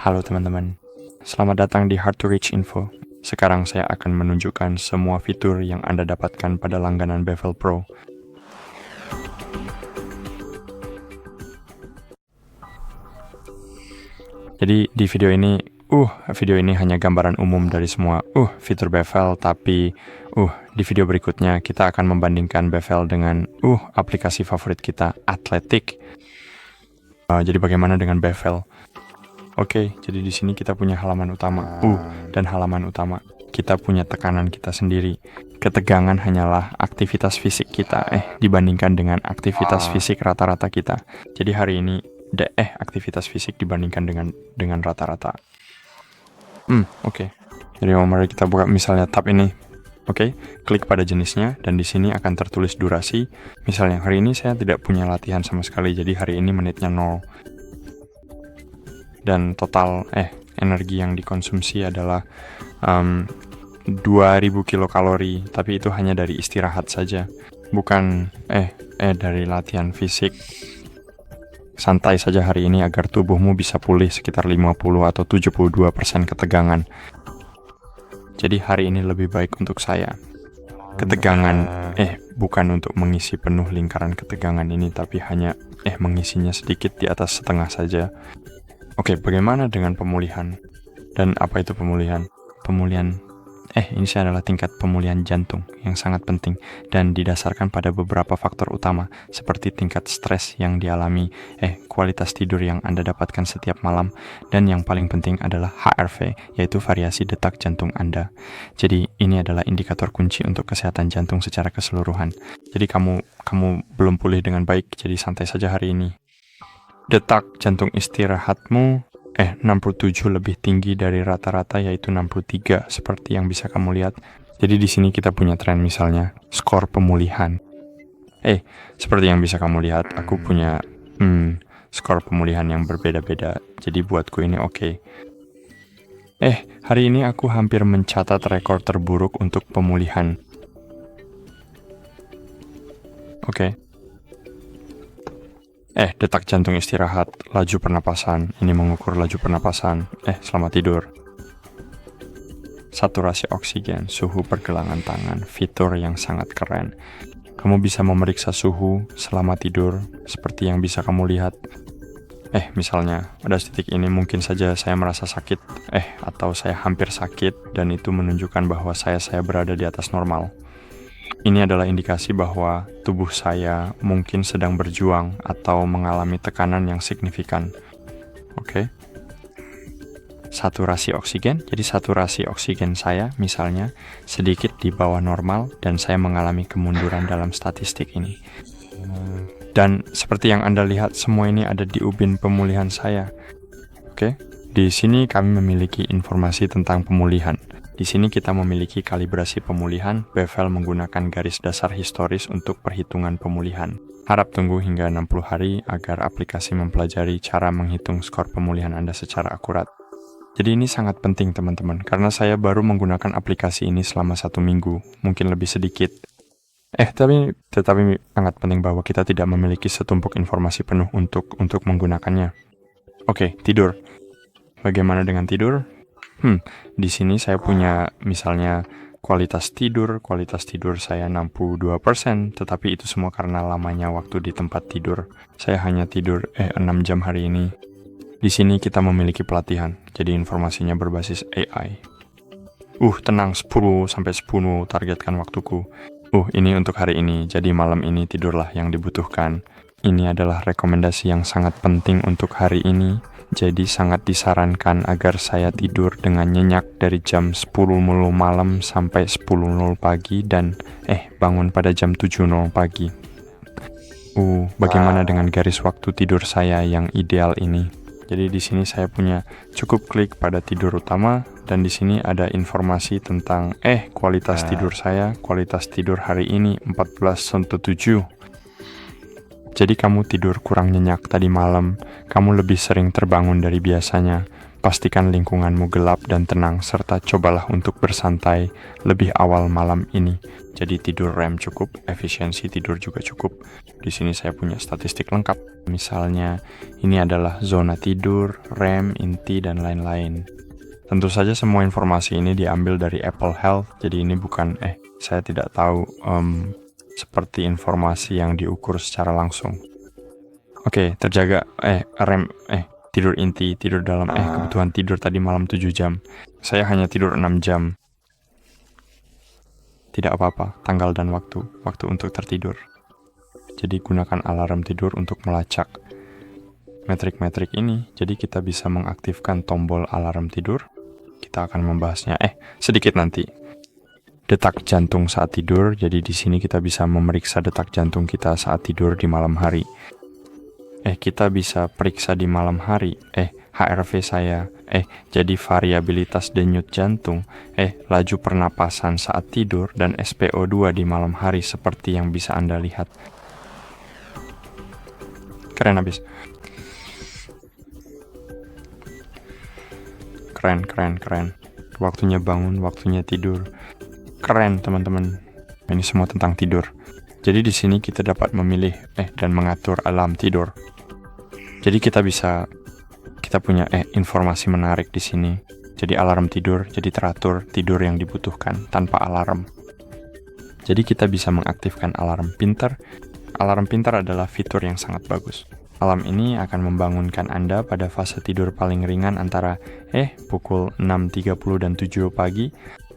Halo teman-teman, selamat datang di Hard to Reach Info. Sekarang saya akan menunjukkan semua fitur yang Anda dapatkan pada langganan Bevel Pro. Jadi di video ini hanya gambaran umum dari semua fitur Bevel, tapi di video berikutnya kita akan membandingkan Bevel dengan aplikasi favorit kita, Athletic. Jadi bagaimana dengan Bevel? Oke, jadi di sini kita punya halaman utama dan halaman utama. Kita punya tekanan kita sendiri. Ketegangan hanyalah aktivitas fisik kita dibandingkan dengan aktivitas fisik rata-rata kita. Jadi hari ini aktivitas fisik dibandingkan dengan rata-rata. Oke. Jadi mari kita buka misalnya tab ini. Oke, klik pada jenisnya dan di sini akan tertulis durasi. Misalnya hari ini saya tidak punya latihan sama sekali, jadi hari ini menitnya 0. Dan total energi yang dikonsumsi adalah 2000 kilokalori, tapi itu hanya dari istirahat saja, bukan dari latihan fisik. Santai saja hari ini agar tubuhmu bisa pulih sekitar 50 atau 72% ketegangan. Jadi hari ini lebih baik untuk saya. Ketegangan bukan untuk mengisi penuh lingkaran ketegangan ini, tapi hanya mengisinya sedikit di atas setengah saja. Oke, bagaimana dengan pemulihan? Dan apa itu pemulihan? Pemulihan, ini adalah tingkat pemulihan jantung yang sangat penting dan didasarkan pada beberapa faktor utama seperti tingkat stres yang dialami, kualitas tidur yang Anda dapatkan setiap malam, dan yang paling penting adalah HRV, yaitu variasi detak jantung Anda. Jadi ini adalah indikator kunci untuk kesehatan jantung secara keseluruhan. Jadi kamu belum pulih dengan baik, jadi santai saja hari ini. Detak jantung istirahatmu 67 lebih tinggi dari rata-rata, yaitu 63 seperti yang bisa kamu lihat. Jadi di sini kita punya tren, misalnya skor pemulihan. Seperti yang bisa kamu lihat, aku punya skor pemulihan yang berbeda-beda. Jadi buatku ini oke. Hari ini aku hampir mencatat rekor terburuk untuk pemulihan. Oke. Detak jantung istirahat, laju pernapasan. Ini mengukur laju pernapasan. Selamat tidur. Saturasi oksigen, suhu pergelangan tangan, fitur yang sangat keren. Kamu bisa memeriksa suhu selama tidur, seperti yang bisa kamu lihat. Misalnya, pada titik ini mungkin saja saya merasa sakit, atau saya hampir sakit, dan itu menunjukkan bahwa saya berada di atas normal. Ini adalah indikasi bahwa tubuh saya mungkin sedang berjuang atau mengalami tekanan yang signifikan. Oke. Saturasi oksigen, jadi saturasi oksigen saya misalnya sedikit di bawah normal dan saya mengalami kemunduran dalam statistik ini. Dan seperti yang Anda lihat, semua ini ada di ubin pemulihan saya. Oke. Di sini kami memiliki informasi tentang pemulihan. Di sini kita memiliki kalibrasi pemulihan. Bevel menggunakan garis dasar historis untuk perhitungan pemulihan. Harap tunggu hingga 60 hari agar aplikasi mempelajari cara menghitung skor pemulihan Anda secara akurat. Jadi ini sangat penting teman-teman, karena saya baru menggunakan aplikasi ini selama 1 minggu, mungkin lebih sedikit. Tetapi sangat penting bahwa kita tidak memiliki setumpuk informasi penuh untuk menggunakannya. Oke, tidur. Bagaimana dengan tidur? Di sini saya punya misalnya kualitas tidur saya 62%, tetapi itu semua karena lamanya waktu di tempat tidur. Saya hanya tidur 6 jam hari ini. Di sini kita memiliki pelatihan, jadi informasinya berbasis AI. Tenang, 10 sampai 10 targetkan waktuku. Ini untuk hari ini, jadi malam ini tidurlah yang dibutuhkan. Ini adalah rekomendasi yang sangat penting untuk hari ini. Jadi sangat disarankan agar saya tidur dengan nyenyak dari jam 10.00 malam sampai 10.00 pagi dan bangun pada jam 7.00 pagi. Bagaimana dengan garis waktu tidur saya yang ideal ini? Jadi di sini saya punya cukup klik pada tidur utama dan di sini ada informasi tentang kualitas tidur saya. Kualitas tidur hari ini 14.7. Jadi kamu tidur kurang nyenyak tadi malam, kamu lebih sering terbangun dari biasanya. pastikan lingkunganmu gelap dan tenang, serta cobalah untuk bersantai lebih awal malam ini. Jadi tidur REM cukup, efisiensi tidur juga cukup. Di sini saya punya statistik lengkap. Misalnya, ini adalah zona tidur, REM, inti, dan lain-lain. Tentu saja semua informasi ini diambil dari Apple Health, jadi ini bukan, saya tidak tahu seperti informasi yang diukur secara langsung. Oke, terjaga, REM, tidur inti, tidur dalam, kebutuhan tidur tadi malam 7 jam. Saya hanya tidur 6 jam. Tidak apa-apa, tanggal dan waktu untuk tertidur. Jadi gunakan alarm tidur untuk melacak metrik-metrik ini. Jadi kita bisa mengaktifkan tombol alarm tidur. Kita akan membahasnya, sedikit nanti. Detak jantung saat tidur, jadi di sini kita bisa memeriksa detak jantung kita saat tidur di malam hari. Kita bisa periksa di malam hari, HRV saya, jadi variabilitas denyut jantung, laju pernapasan saat tidur, dan SpO2 di malam hari seperti yang bisa Anda lihat. Keren abis. Keren. Waktunya bangun, waktunya tidur. Keren, teman-teman. Ini semua tentang tidur. Jadi di sini kita dapat memilih dan mengatur alarm tidur. Jadi kita punya informasi menarik di sini. Jadi alarm tidur, jadi teratur tidur yang dibutuhkan tanpa alarm. Jadi kita bisa mengaktifkan alarm pintar. Alarm pintar adalah fitur yang sangat bagus. Alarm ini akan membangunkan Anda pada fase tidur paling ringan antara pukul 6.30 dan 7 pagi.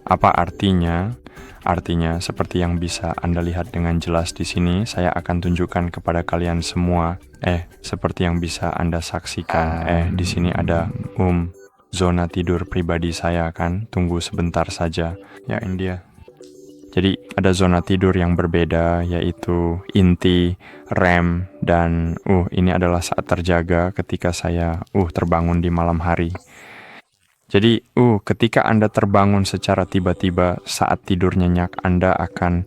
Apa artinya? Artinya seperti yang bisa Anda lihat dengan jelas di sini, saya akan tunjukkan kepada kalian semua. Seperti yang bisa Anda saksikan. Di sini ada zona tidur pribadi saya kan. Tunggu sebentar saja. Ya, ini dia. Jadi ada zona tidur yang berbeda, yaitu inti, REM, dan ini adalah saat terjaga ketika saya terbangun di malam hari. Jadi, ketika Anda terbangun secara tiba-tiba saat tidur nyenyak, Anda akan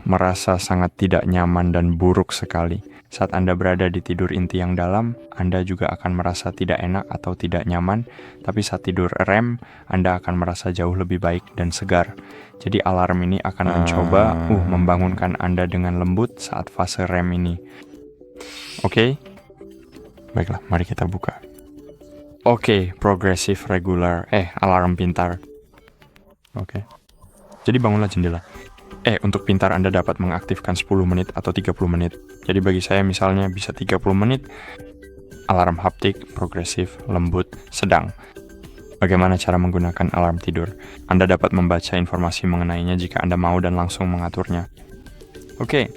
merasa sangat tidak nyaman dan buruk sekali. Saat Anda berada di tidur inti yang dalam, Anda juga akan merasa tidak enak atau tidak nyaman, tapi saat tidur REM, Anda akan merasa jauh lebih baik dan segar. Jadi alarm ini akan mencoba membangunkan Anda dengan lembut saat fase REM ini. Oke? Baiklah, mari kita buka. Oke, progressive regular, alarm pintar. Oke. Jadi bangunlah jendela. Untuk pintar Anda dapat mengaktifkan 10 menit atau 30 menit. Jadi bagi saya misalnya bisa 30 menit. Alarm haptik, progresif, lembut, sedang. Bagaimana cara menggunakan alarm tidur? Anda dapat membaca informasi mengenainya jika Anda mau dan langsung mengaturnya. Oke.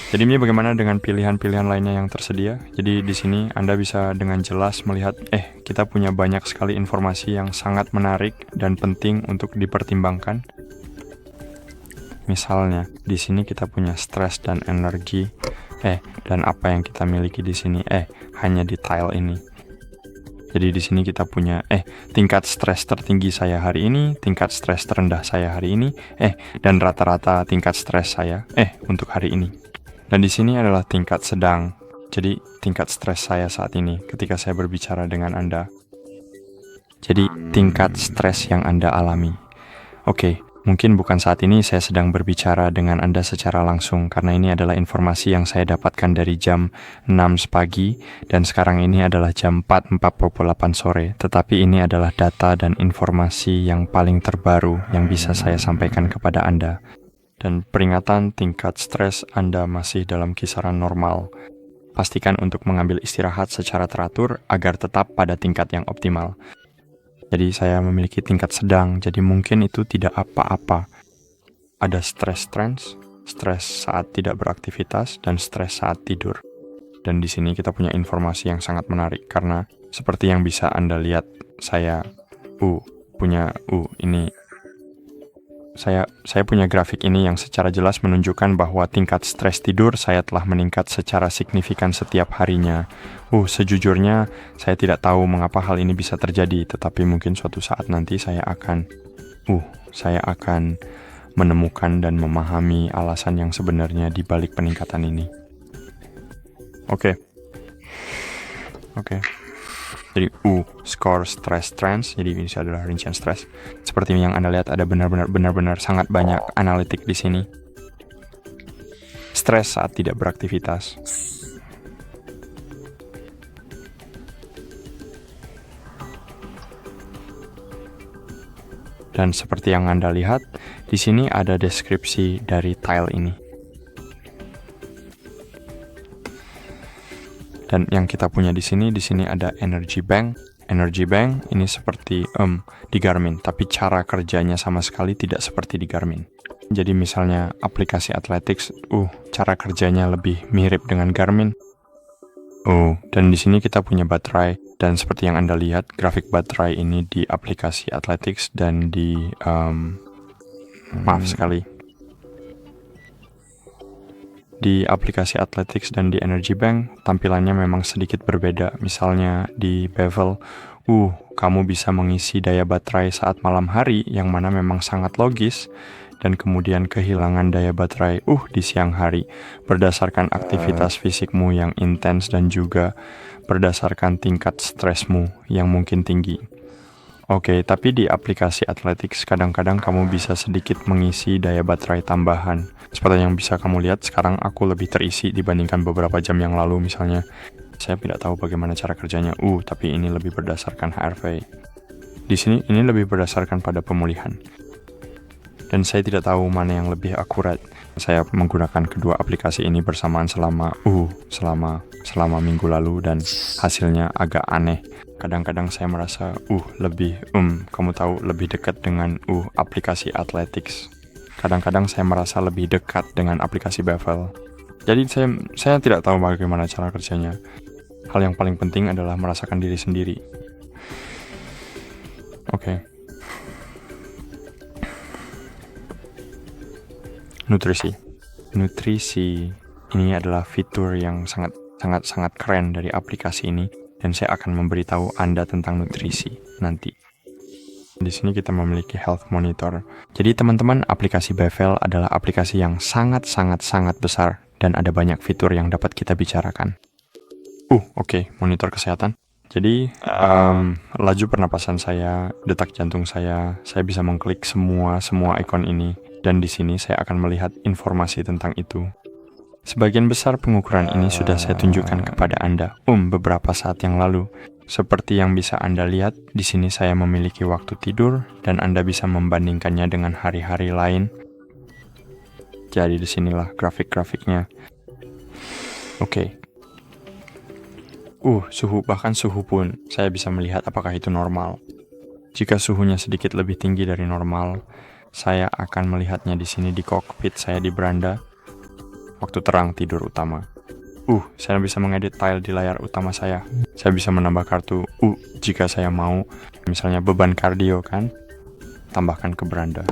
Jadi ini bagaimana dengan pilihan-pilihan lainnya yang tersedia? Jadi di sini Anda bisa dengan jelas melihat, kita punya banyak sekali informasi yang sangat menarik dan penting untuk dipertimbangkan. Misalnya, di sini kita punya stres dan energi, dan apa yang kita miliki di sini, hanya di tile ini. Jadi di sini kita punya, tingkat stres tertinggi saya hari ini, tingkat stres terendah saya hari ini, dan rata-rata tingkat stres saya, untuk hari ini. Dan di sini adalah tingkat sedang. Jadi tingkat stres saya saat ini ketika saya berbicara dengan Anda. Jadi tingkat stres yang Anda alami. Oke, mungkin bukan saat ini saya sedang berbicara dengan Anda secara langsung karena ini adalah informasi yang saya dapatkan dari jam 6 pagi dan sekarang ini adalah jam 4.48 sore. Tetapi ini adalah data dan informasi yang paling terbaru yang bisa saya sampaikan kepada Anda. Dan peringatan tingkat stres Anda masih dalam kisaran normal. Pastikan untuk mengambil istirahat secara teratur agar tetap pada tingkat yang optimal. Jadi saya memiliki tingkat sedang, jadi mungkin itu tidak apa-apa. Ada stres trance, stres saat tidak beraktivitas, dan stres saat tidur. Dan di sini kita punya informasi yang sangat menarik karena seperti yang bisa Anda lihat, saya punya grafik ini yang secara jelas menunjukkan bahwa tingkat stres tidur saya telah meningkat secara signifikan setiap harinya. Sejujurnya saya tidak tahu mengapa hal ini bisa terjadi, tetapi mungkin suatu saat nanti saya akan menemukan dan memahami alasan yang sebenarnya di balik peningkatan ini. Oke. Jadi score stress trends, jadi ini adalah rincian stres. Seperti yang Anda lihat ada benar-benar sangat banyak analitik di sini. Stres saat tidak beraktivitas. Dan seperti yang Anda lihat, di sini ada deskripsi dari tile ini. Dan yang kita punya di sini ada energy bank. Energy bank ini seperti di Garmin, tapi cara kerjanya sama sekali tidak seperti di Garmin. Jadi misalnya aplikasi Athletics, cara kerjanya lebih mirip dengan Garmin. Dan di sini kita punya baterai, dan seperti yang Anda lihat, grafik baterai ini di aplikasi Athletics dan di di aplikasi Athletics dan di Energy Bank, tampilannya memang sedikit berbeda. Misalnya di Bevel, kamu bisa mengisi daya baterai saat malam hari, yang mana memang sangat logis, dan kemudian kehilangan daya baterai di siang hari, berdasarkan aktivitas fisikmu yang intens dan juga berdasarkan tingkat stresmu yang mungkin tinggi. Tapi di aplikasi Athletics kadang-kadang kamu bisa sedikit mengisi daya baterai tambahan. Seperti yang bisa kamu lihat, sekarang aku lebih terisi dibandingkan beberapa jam yang lalu misalnya. Saya tidak tahu bagaimana cara kerjanya, tapi ini lebih berdasarkan HRV. Di sini ini lebih berdasarkan pada pemulihan. Dan saya tidak tahu mana yang lebih akurat. Saya menggunakan kedua aplikasi ini bersamaan selama minggu lalu, dan hasilnya agak aneh. Kadang-kadang saya merasa lebih lebih dekat dengan aplikasi Athletics. Kadang-kadang saya merasa lebih dekat dengan aplikasi Bevel. Jadi saya tidak tahu bagaimana cara kerjanya. Hal yang paling penting adalah merasakan diri sendiri. Nutrisi ini adalah fitur yang sangat keren dari aplikasi ini, dan saya akan memberitahu Anda tentang nutrisi nanti. Di sini kita memiliki health monitor. Jadi teman-teman, aplikasi Bevel adalah aplikasi yang sangat besar, dan ada banyak fitur yang dapat kita bicarakan. Monitor kesehatan. Jadi laju pernapasan saya, detak jantung saya bisa mengklik semua ikon ini, dan di sini saya akan melihat informasi tentang itu. Sebagian besar pengukuran ini sudah saya tunjukkan kepada Anda beberapa saat yang lalu. Seperti yang bisa Anda lihat, di sini saya memiliki waktu tidur, dan Anda bisa membandingkannya dengan hari-hari lain. Jadi disinilah grafik-grafiknya. Suhu, bahkan suhu pun saya bisa melihat apakah itu normal. Jika suhunya sedikit lebih tinggi dari normal, saya akan melihatnya di sini di kokpit saya di beranda. Waktu terang tidur utama. Saya bisa mengedit tile di layar utama saya. Saya bisa menambah kartu jika saya mau. Misalnya beban kardio kan, tambahkan ke beranda.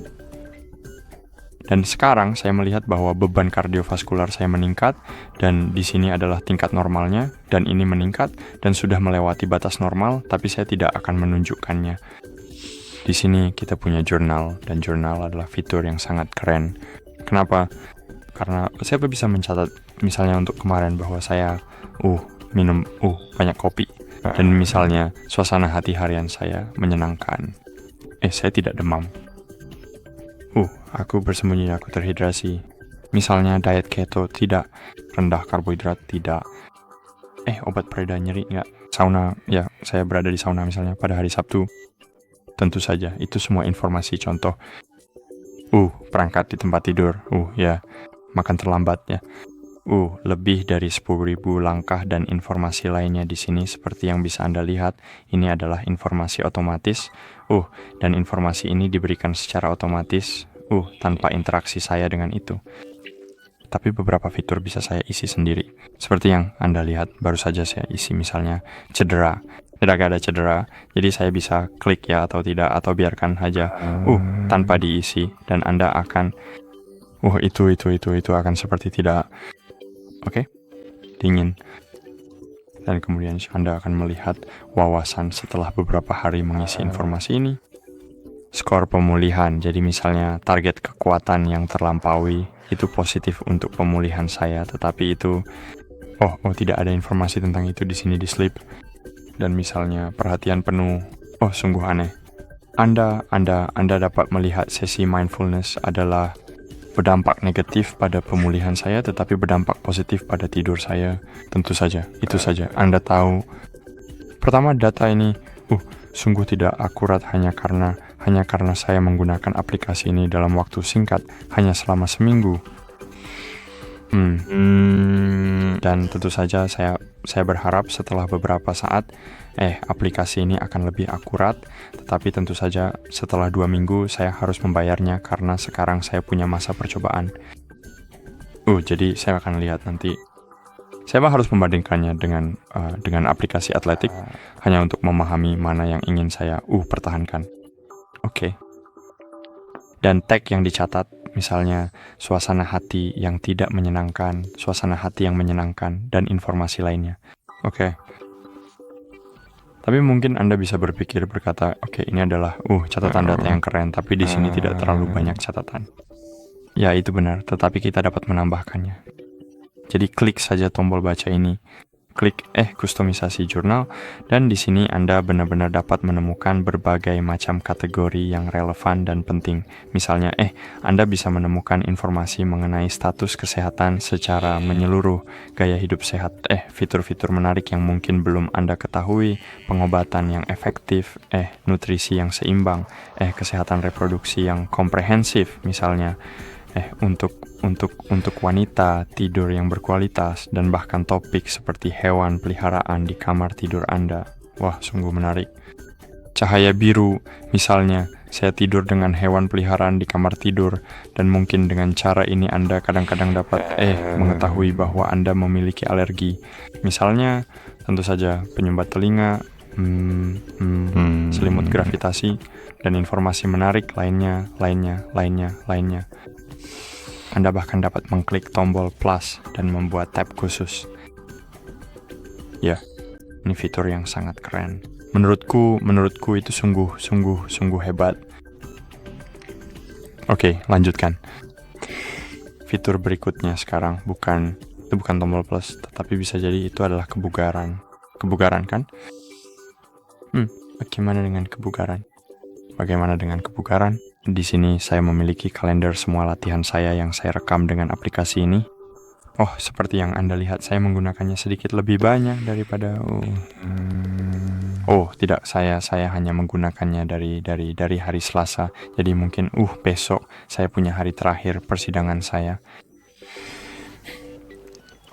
Dan sekarang saya melihat bahwa beban kardiovaskular saya meningkat, dan di sini adalah tingkat normalnya, dan ini meningkat dan sudah melewati batas normal, tapi saya tidak akan menunjukkannya. Di sini kita punya jurnal, dan jurnal adalah fitur yang sangat keren. Kenapa? Karena saya bisa mencatat misalnya untuk kemarin bahwa saya minum banyak kopi, dan misalnya suasana hati harian saya menyenangkan. Saya tidak demam. Aku bersembunyi, aku terhidrasi. Misalnya diet keto, tidak. Rendah karbohidrat, tidak. Obat pereda nyeri, enggak. Sauna, ya saya berada di sauna misalnya pada hari Sabtu. Tentu saja, itu semua informasi contoh. Perangkat di tempat tidur, makan terlambat ya. Lebih dari 10.000 langkah dan informasi lainnya di sini seperti yang bisa Anda lihat. Ini adalah informasi otomatis. Dan informasi ini diberikan secara otomatis. Tanpa interaksi saya dengan itu. Tapi beberapa fitur bisa saya isi sendiri. Seperti yang Anda lihat, baru saja saya isi misalnya cedera. Tidak ada cedera, jadi saya bisa klik ya atau tidak, atau biarkan saja tanpa diisi, dan Anda akan itu akan seperti tidak. Dingin. Dan kemudian Anda akan melihat wawasan setelah beberapa hari mengisi informasi ini. Skor pemulihan, jadi misalnya target kekuatan yang terlampaui itu positif untuk pemulihan saya, tetapi itu tidak ada informasi tentang itu di sini di sleep. dan misalnya perhatian penuh. Oh, sungguh aneh. Anda dapat melihat sesi mindfulness adalah berdampak negatif pada pemulihan saya, tetapi berdampak positif pada tidur saya. Tentu saja, itu saja. Anda tahu, pertama data ini, sungguh tidak akurat hanya karena saya menggunakan aplikasi ini dalam waktu singkat, hanya selama seminggu. Dan tentu saja saya berharap setelah beberapa saat, aplikasi ini akan lebih akurat, tetapi tentu saja setelah 2 minggu saya harus membayarnya karena sekarang saya punya masa percobaan. Jadi saya akan lihat nanti. Saya harus membandingkannya dengan aplikasi atletik hanya untuk memahami mana yang ingin saya pertahankan. Oke. Dan tag yang dicatat, misalnya suasana hati yang tidak menyenangkan, suasana hati yang menyenangkan, dan informasi lainnya. Oke. Tapi mungkin Anda bisa berkata, oke, ini adalah catatan data yang keren, tapi di sini tidak terlalu banyak catatan. Ya, itu benar, tetapi kita dapat menambahkannya. Jadi klik saja tombol baca ini. Klik kustomisasi jurnal, dan di sini Anda benar-benar dapat menemukan berbagai macam kategori yang relevan dan penting. Misalnya, Anda bisa menemukan informasi mengenai status kesehatan secara menyeluruh, gaya hidup sehat, fitur-fitur menarik yang mungkin belum Anda ketahui, pengobatan yang efektif, nutrisi yang seimbang, kesehatan reproduksi yang komprehensif, misalnya, untuk wanita, tidur yang berkualitas, dan bahkan topik seperti hewan peliharaan di kamar tidur Anda. Wah, sungguh menarik. Cahaya biru, misalnya, saya tidur dengan hewan peliharaan di kamar tidur, dan mungkin dengan cara ini Anda kadang-kadang dapat mengetahui bahwa Anda memiliki alergi. Misalnya, tentu saja penyumbat telinga, selimut gravitasi, dan informasi menarik lainnya. Anda bahkan dapat mengklik tombol plus dan membuat tab khusus. Ya, ini fitur yang sangat keren. Menurutku itu sungguh hebat. Oke, lanjutkan. Fitur berikutnya sekarang itu bukan tombol plus, tetapi bisa jadi itu adalah kebugaran. Kebugaran kan? Bagaimana dengan kebugaran? Di sini saya memiliki kalender semua latihan saya yang saya rekam dengan aplikasi ini. Oh, seperti yang Anda lihat, saya menggunakannya sedikit lebih banyak daripada tidak, saya hanya menggunakannya dari hari Selasa. Jadi mungkin besok saya punya hari terakhir persidangan saya.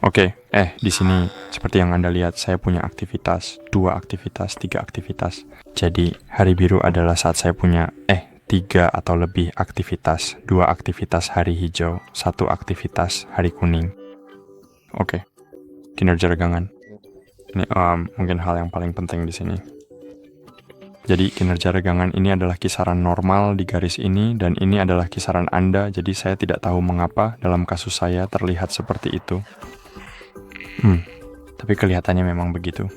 Oke, di sini seperti yang Anda lihat, saya punya aktivitas, 2 aktivitas, 3 aktivitas. Jadi hari biru adalah saat saya punya 3 atau lebih aktivitas, 2 aktivitas hari hijau, 1 aktivitas hari kuning. Oke. Kinerja regangan. Ini mungkin hal yang paling penting di sini. Jadi kinerja regangan ini adalah kisaran normal di garis ini, dan ini adalah kisaran Anda, jadi saya tidak tahu mengapa dalam kasus saya terlihat seperti itu. Tapi kelihatannya memang begitu.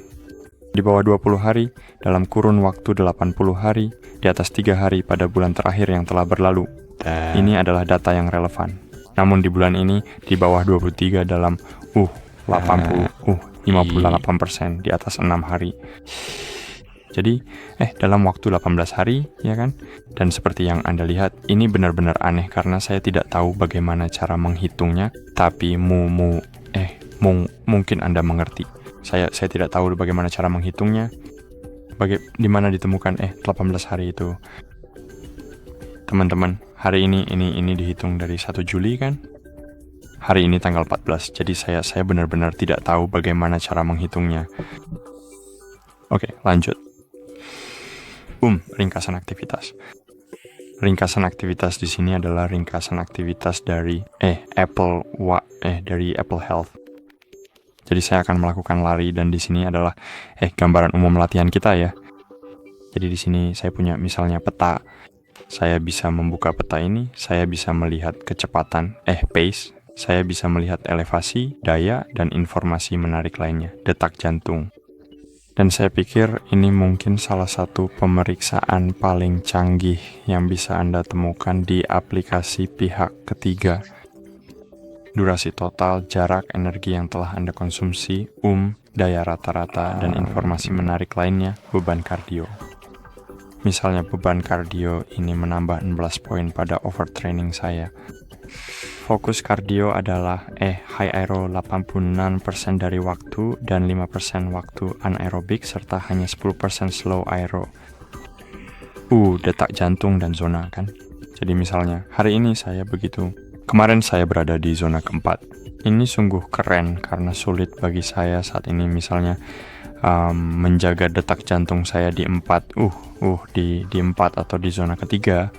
Di bawah 20 hari, dalam kurun waktu 80 hari, di atas 3 hari pada bulan terakhir yang telah berlalu. Ini adalah data yang relevan. Namun di bulan ini, di bawah 23 dalam 58% di atas 6 hari. Jadi, dalam waktu 18 hari, ya kan? Dan seperti yang Anda lihat, ini benar-benar aneh karena saya tidak tahu bagaimana cara menghitungnya, tapi mungkin Anda mengerti. Saya tidak tahu bagaimana cara menghitungnya. Di mana ditemukan 18 hari itu. Teman-teman, hari ini dihitung dari 1 Juli kan? Hari ini tanggal 14. Jadi saya benar-benar tidak tahu bagaimana cara menghitungnya. Oke, lanjut. Ringkasan aktivitas. Ringkasan aktivitas di sini adalah ringkasan aktivitas dari Apple Health. Jadi saya akan melakukan lari, dan di sini adalah gambaran umum latihan kita ya. Jadi di sini saya punya misalnya peta. Saya bisa membuka peta ini, saya bisa melihat kecepatan, pace. Saya bisa melihat elevasi, daya, dan informasi menarik lainnya, detak jantung. Dan saya pikir ini mungkin salah satu pemeriksaan paling canggih yang bisa Anda temukan di aplikasi pihak ketiga. Durasi total, jarak, energi yang telah Anda konsumsi, daya rata-rata, dan informasi menarik lainnya beban kardio. Misalnya beban kardio ini menambah 16 poin pada overtraining saya. Fokus kardio adalah high aero 86% dari waktu dan 5% waktu anaerobik serta hanya 10% slow aero. Detak jantung dan zona kan. Jadi misalnya hari ini saya begitu. Kemarin saya berada di zona keempat. Ini sungguh keren karena sulit bagi saya saat ini misalnya menjaga detak jantung saya di 4, di 4 atau di zona ketiga.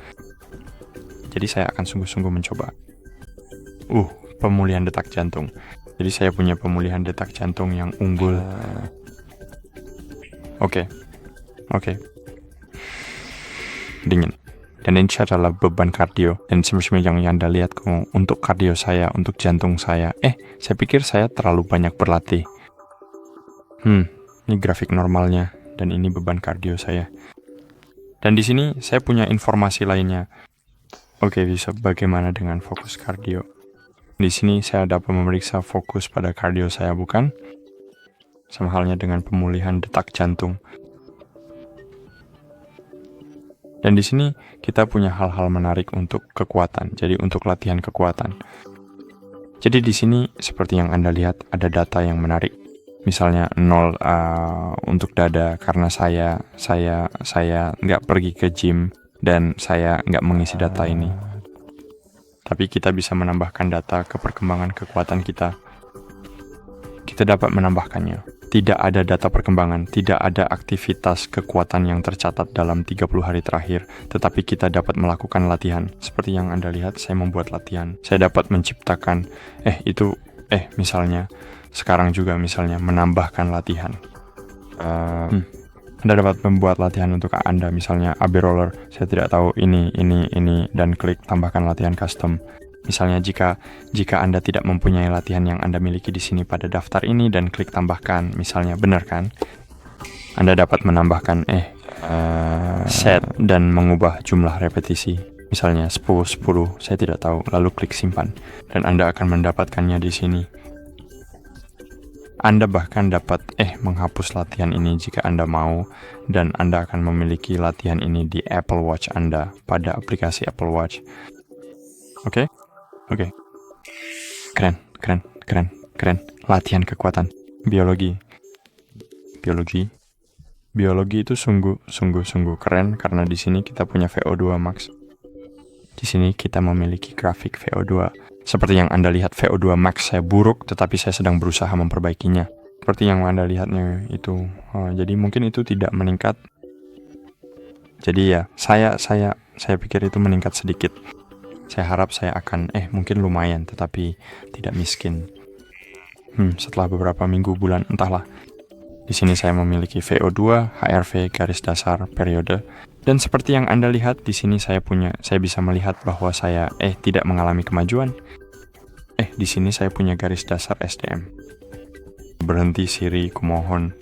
Jadi saya akan sungguh-sungguh mencoba. Pemulihan detak jantung. Jadi saya punya pemulihan detak jantung yang unggul. Oke. Dingin. Dan ini adalah beban kardio. Dan sebenarnya yang Anda lihat untuk kardio saya, untuk jantung saya. Saya pikir saya terlalu banyak berlatih. Ini grafik normalnya, dan ini beban kardio saya. Dan di sini saya punya informasi lainnya. Bisa bagaimana dengan fokus kardio? Di sini saya dapat memeriksa fokus pada kardio saya, bukan? Sama halnya dengan pemulihan detak jantung. Dan di sini kita punya hal-hal menarik untuk kekuatan. Jadi untuk latihan kekuatan. Jadi di sini seperti yang Anda lihat ada data yang menarik. Misalnya 0 untuk dada karena saya nggak pergi ke gym dan saya nggak mengisi data ini. Tapi kita bisa menambahkan data ke perkembangan kekuatan kita. Kita dapat menambahkannya. Tidak ada data perkembangan, tidak ada aktivitas kekuatan yang tercatat dalam 30 hari terakhir, tetapi kita dapat melakukan latihan. Seperti yang Anda lihat, saya membuat latihan. Saya dapat menciptakan, misalnya, sekarang juga misalnya menambahkan latihan. Anda dapat membuat latihan untuk Anda, misalnya AB roller, saya tidak tahu ini, dan klik tambahkan latihan custom. Misalnya jika Anda tidak mempunyai latihan yang Anda miliki di sini pada daftar ini dan klik tambahkan, misalnya benar kan? Anda dapat menambahkan set dan mengubah jumlah repetisi. Misalnya 10, saya tidak tahu, lalu klik simpan dan Anda akan mendapatkannya di sini. Anda bahkan dapat menghapus latihan ini jika Anda mau, dan Anda akan memiliki latihan ini di Apple Watch Anda pada aplikasi Apple Watch. Oke. Keren. Latihan kekuatan. Biologi itu sungguh keren karena di sini kita punya VO2 max. Di sini kita memiliki grafik VO2. Seperti yang Anda lihat, VO2 max saya buruk, tetapi saya sedang berusaha memperbaikinya. Seperti yang Anda lihatnya itu. Jadi mungkin itu tidak meningkat. Jadi ya, saya pikir itu meningkat sedikit. Saya harap saya akan, mungkin lumayan, tetapi tidak miskin. Setelah beberapa minggu, bulan, entahlah. Di sini saya memiliki VO2, HRV, garis dasar, periode. Dan seperti yang Anda lihat, di sini saya bisa melihat bahwa saya, tidak mengalami kemajuan. Di sini saya punya garis dasar SDM. Berhenti Siri, kumohon.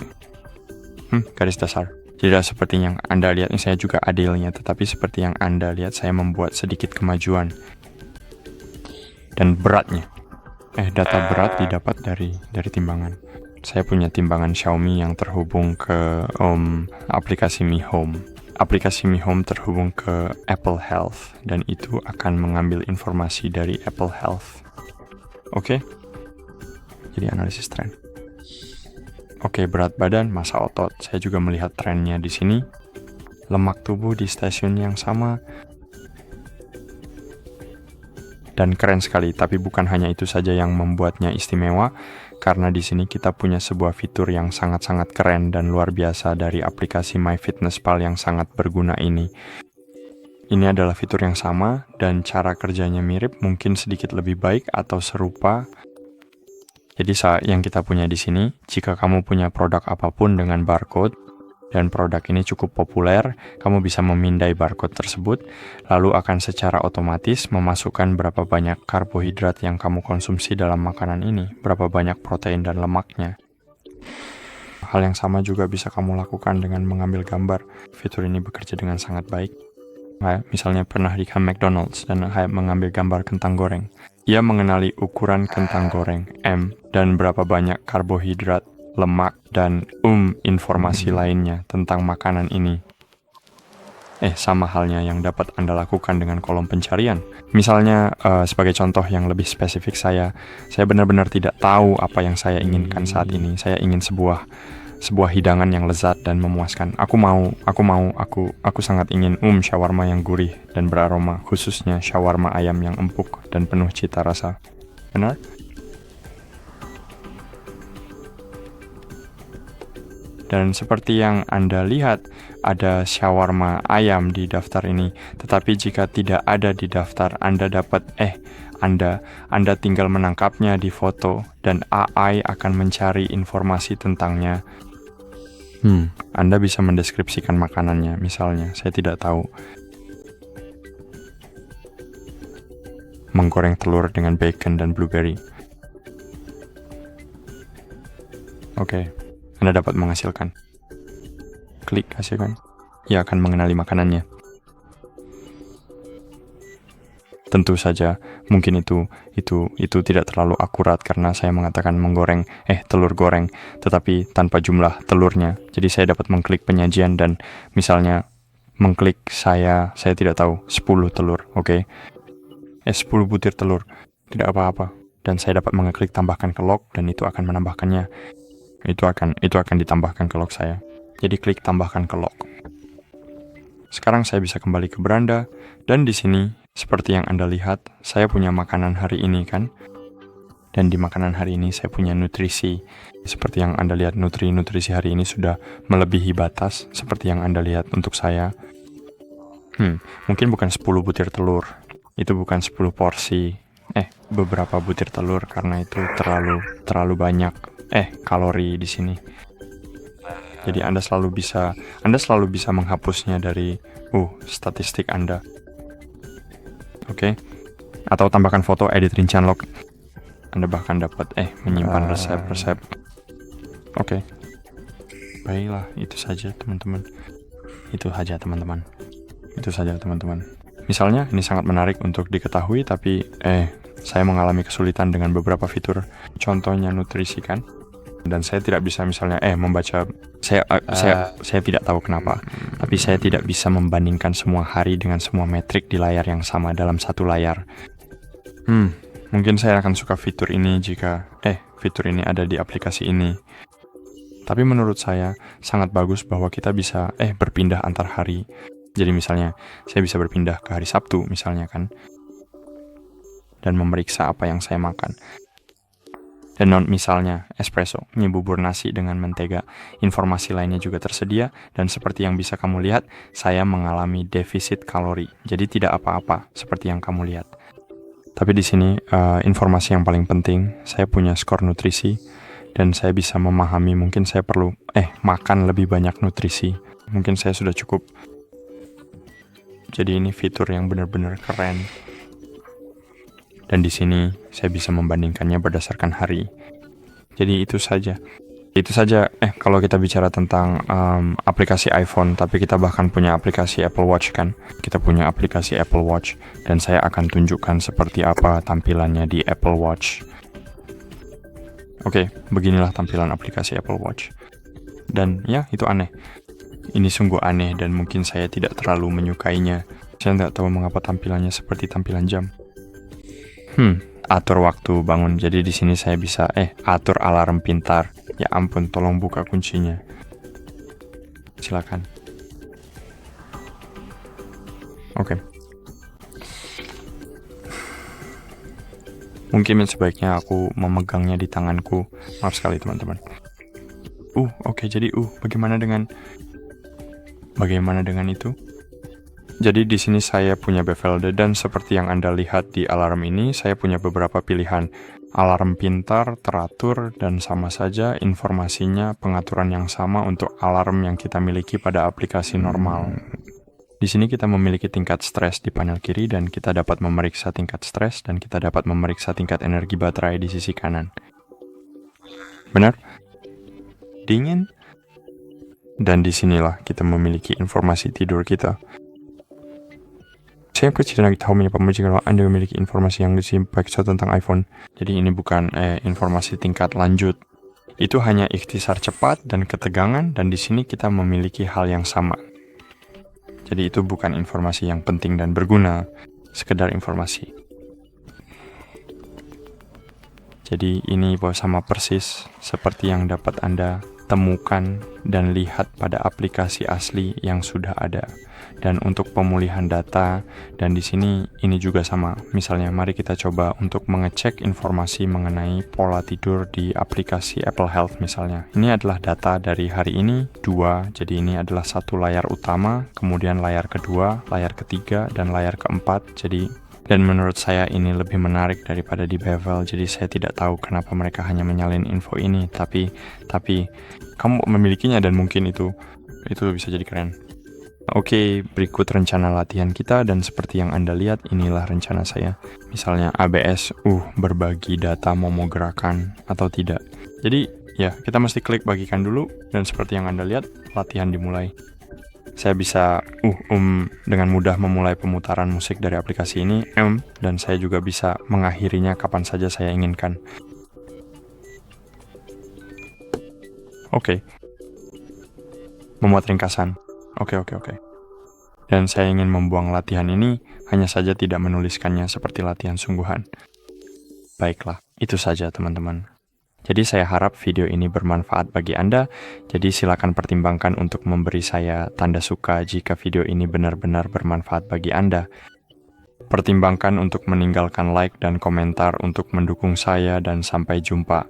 Garis dasar. Tidak seperti yang Anda lihat, saya juga adilnya, tetapi seperti yang Anda lihat, saya membuat sedikit kemajuan. Dan beratnya. Data berat didapat dari timbangan. Saya punya timbangan Xiaomi yang terhubung ke aplikasi Mi Home. Aplikasi Mi Home terhubung ke Apple Health, dan itu akan mengambil informasi dari Apple Health. Oke? Jadi analisis tren. Berat badan, massa otot. Saya juga melihat trennya di sini. Lemak tubuh di stasiun yang sama. Dan keren sekali, tapi bukan hanya itu saja yang membuatnya istimewa, karena di sini kita punya sebuah fitur yang sangat-sangat keren dan luar biasa dari aplikasi MyFitnessPal yang sangat berguna ini. Ini adalah fitur yang sama, dan cara kerjanya mirip, mungkin sedikit lebih baik atau serupa. Jadi yang kita punya di sini, jika kamu punya produk apapun dengan barcode, dan produk ini cukup populer, kamu bisa memindai barcode tersebut, lalu akan secara otomatis memasukkan berapa banyak karbohidrat yang kamu konsumsi dalam makanan ini, berapa banyak protein dan lemaknya. Hal yang sama juga bisa kamu lakukan dengan mengambil gambar. Fitur ini bekerja dengan sangat baik. Misalnya pernah di McDonald's dan mengambil gambar kentang goreng. Ia mengenali ukuran kentang goreng, M, dan berapa banyak karbohidrat lemak, dan informasi lainnya tentang makanan ini. Sama halnya yang dapat Anda lakukan dengan kolom pencarian. Misalnya, sebagai contoh yang lebih spesifik, saya benar-benar tidak tahu apa yang saya inginkan saat ini. Saya ingin sebuah hidangan yang lezat dan memuaskan. Aku sangat ingin shawarma yang gurih dan beraroma, khususnya shawarma ayam yang empuk dan penuh cita rasa. Benar? Dan seperti yang Anda lihat, ada shawarma ayam di daftar ini. Tetapi jika tidak ada di daftar, Anda tinggal menangkapnya di foto dan AI akan mencari informasi tentangnya. Anda bisa mendeskripsikan makanannya, misalnya, saya tidak tahu. Menggoreng telur dengan bacon dan blueberry. Oke. Anda dapat menghasilkan. Klik hasilkan. Ia akan mengenali makanannya. Tentu saja, mungkin itu tidak terlalu akurat karena saya mengatakan menggoreng, telur goreng, tetapi tanpa jumlah telurnya. Jadi saya dapat mengklik penyajian dan misalnya mengklik saya tidak tahu, 10 telur, oke? 10 butir telur, tidak apa-apa. Dan saya dapat mengeklik tambahkan ke log dan itu akan menambahkannya. Itu akan ditambahkan ke log saya. Jadi klik tambahkan ke log. Sekarang saya bisa kembali ke beranda dan di sini seperti yang Anda lihat, saya punya makanan hari ini kan? Dan di makanan hari ini saya punya nutrisi. Seperti yang Anda lihat, nutrisi hari ini sudah melebihi batas seperti yang Anda lihat untuk saya. Mungkin bukan 10 butir telur. Itu bukan 10 porsi. Beberapa butir telur karena itu terlalu banyak kalori di sini. Jadi Anda selalu bisa menghapusnya dari statistik Anda. Oke. Atau tambahkan foto, edit rincian log. Anda bahkan dapat menyimpan resep-resep. Oke. Baiklah, itu saja teman-teman. Misalnya ini sangat menarik untuk diketahui, tapi saya mengalami kesulitan dengan beberapa fitur. Contohnya nutrisi kan. Dan saya tidak bisa misalnya membaca. Saya tidak tahu kenapa, tapi saya tidak bisa membandingkan semua hari dengan semua metrik di layar yang sama dalam satu layar. Mungkin saya akan suka fitur ini jika fitur ini ada di aplikasi ini. Tapi menurut saya sangat bagus bahwa kita bisa berpindah antar hari. Jadi misalnya saya bisa berpindah ke hari Sabtu misalnya kan, dan memeriksa apa yang saya makan. Dan misalnya espresso, mie bubur nasi dengan mentega. Informasi lainnya juga tersedia, dan seperti yang bisa kamu lihat, saya mengalami defisit kalori. Jadi tidak apa-apa seperti yang kamu lihat. Tapi di sini informasi yang paling penting, saya punya skor nutrisi dan saya bisa memahami mungkin saya perlu makan lebih banyak nutrisi. Mungkin saya sudah cukup. Jadi ini fitur yang benar-benar keren. Dan di sini saya bisa membandingkannya berdasarkan hari. Jadi itu saja. Kalau kita bicara tentang aplikasi iPhone, tapi kita bahkan punya aplikasi Apple Watch kan. Kita punya aplikasi Apple Watch dan saya akan tunjukkan seperti apa tampilannya di Apple Watch. Oke, beginilah tampilan aplikasi Apple Watch. Dan ya, itu aneh. Ini sungguh aneh dan mungkin saya tidak terlalu menyukainya. Saya tidak tahu mengapa tampilannya seperti tampilan jam. Atur waktu bangun. Jadi di sini saya bisa atur alarm pintar. Ya ampun, tolong buka kuncinya. Silakan. Oke. Mungkin sebaiknya aku memegangnya di tanganku. Maaf sekali teman-teman. Oke, jadi bagaimana dengan itu? Jadi di sini saya punya Bevelde dan seperti yang Anda lihat di alarm ini, saya punya beberapa pilihan. Alarm pintar, teratur, dan sama saja informasinya pengaturan yang sama untuk alarm yang kita miliki pada aplikasi normal. Di sini kita memiliki tingkat stres di panel kiri dan kita dapat memeriksa tingkat stres dan kita dapat memeriksa tingkat energi baterai di sisi kanan. Benar? Dingin? Dan disinilah kita memiliki informasi tidur kita. Saya kecil lagi tahu menyapa jika Anda memiliki informasi yang disimpan tentang iPhone. Jadi ini bukan informasi tingkat lanjut. Itu hanya ikhtisar cepat dan ketegangan, dan di sini kita memiliki hal yang sama. Jadi itu bukan informasi yang penting dan berguna, sekedar informasi. Jadi ini sama persis seperti yang dapat Anda temukan dan lihat pada aplikasi asli yang sudah ada. Dan untuk pemulihan data, dan di sini ini juga sama. Misalnya, mari kita coba untuk mengecek informasi mengenai pola tidur di aplikasi Apple Health misalnya. Ini adalah data dari hari ini, 2. Jadi ini adalah satu layar utama, kemudian layar kedua, layar ketiga, dan layar keempat. Dan menurut saya ini lebih menarik daripada di Bevel. Jadi saya tidak tahu kenapa mereka hanya menyalin info ini. Tapi kamu memilikinya dan mungkin itu bisa jadi keren. Oke, berikut rencana latihan kita, dan seperti yang Anda lihat, inilah rencana saya. Misalnya ABS, berbagi data mau gerakan atau tidak. Jadi ya, kita mesti klik bagikan dulu, dan seperti yang Anda lihat, latihan dimulai. Saya bisa dengan mudah memulai pemutaran musik dari aplikasi ini, dan saya juga bisa mengakhirinya kapan saja saya inginkan. Oke. Memuat ringkasan. Oke. Dan saya ingin membuang latihan ini, hanya saja tidak menuliskannya seperti latihan sungguhan. Baiklah, itu saja teman-teman. Jadi saya harap video ini bermanfaat bagi Anda, jadi silakan pertimbangkan untuk memberi saya tanda suka jika video ini benar-benar bermanfaat bagi Anda. Pertimbangkan untuk meninggalkan like dan komentar untuk mendukung saya, dan sampai jumpa.